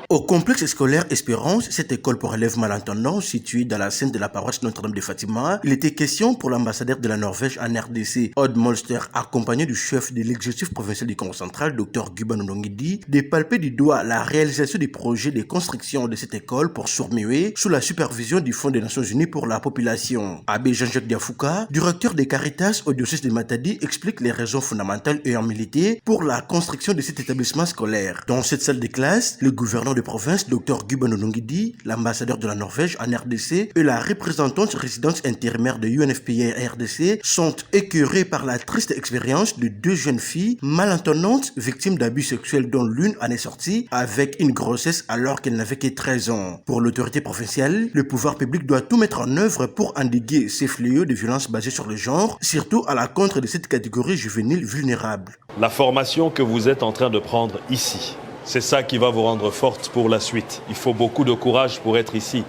Au complexe scolaire Espérance, cette école pour élèves malentendants située dans la scène de la paroisse Notre-Dame de Fatima, il était question pour l'ambassadeur de la Norvège en RDC, Odd Molster, accompagné du chef de l'exécutif provincial du Congo central, Dr Gubban Ondongidi, de palper du doigt la réalisation des projets de construction de cette école pour Sourméoué sous la supervision du Fonds des Nations Unies pour la population. Abbé Jean-Jacques Diafouka, directeur des Caritas au diocèse de Matadi, explique les raisons fondamentales ayant milité pour la construction de cet établissement scolaire. Dans cette salle de classe, le gouverneur de province, Dr Gubban Ondongidi, l'ambassadeur de la Norvège en RDC et la représentante résidence intérimaire de UNFPA RDC sont écœurés par la triste expérience de deux jeunes filles malentendantes victimes d'abus sexuels dont l'une en est sortie avec une grossesse alors qu'elle n'avait que 13 ans. Pour l'autorité provinciale, le pouvoir public doit tout mettre en œuvre pour endiguer ces fléaux de violences basées sur le genre, surtout à la contre de cette catégorie juvénile vulnérable. La formation que vous êtes en train de prendre ici, c'est ça qui va vous rendre forte pour la suite. Il faut beaucoup de courage pour être ici,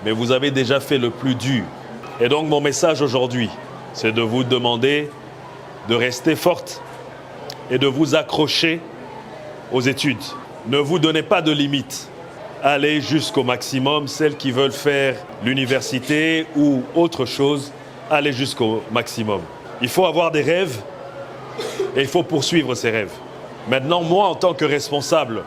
mais vous avez déjà fait le plus dur. Et donc mon message aujourd'hui, c'est de vous demander de rester forte et de vous accrocher aux études. Ne vous donnez pas de limites. Allez jusqu'au maximum. Celles qui veulent faire l'université ou autre chose, allez jusqu'au maximum. Il faut avoir des rêves et il faut poursuivre ces rêves. Maintenant, moi, en tant que responsable,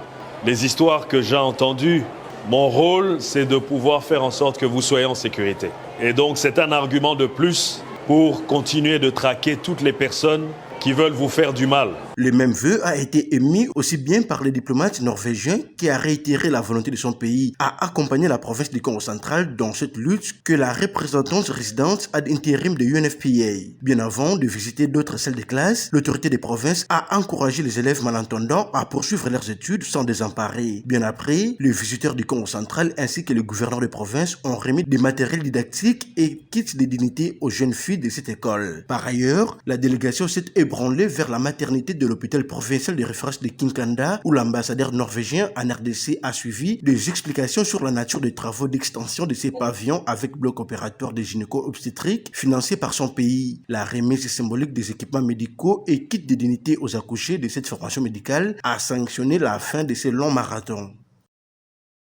les histoires que j'ai entendues, mon rôle, c'est de pouvoir faire en sorte que vous soyez en sécurité. Et donc, c'est un argument de plus pour continuer de traquer toutes les personnes qui veulent vous faire du mal. Le même vœu a été émis aussi bien par le diplomate norvégien qui a réitéré la volonté de son pays à accompagner la province du Congo central dans cette lutte que la représentante résidente ad intérim de UNFPA. Bien avant de visiter d'autres salles de classe, l'autorité des provinces a encouragé les élèves malentendants à poursuivre leurs études sans désemparer. Bien après, les visiteurs du Congo central ainsi que le gouverneur de province ont remis des matériels didactiques et kits de dignité aux jeunes filles de cette école. Par ailleurs, la délégation s'est ébranlée vers la maternité de l'hôpital provincial de référence de Kinkanda où l'ambassadeur norvégien en RDC a suivi des explications sur la nature des travaux d'extension de ces pavillons avec bloc opératoire de gynéco-obstétrique financé par son pays. La remise symbolique des équipements médicaux et kits de dignité aux accouchés de cette formation médicale a sanctionné la fin de ces longs marathons.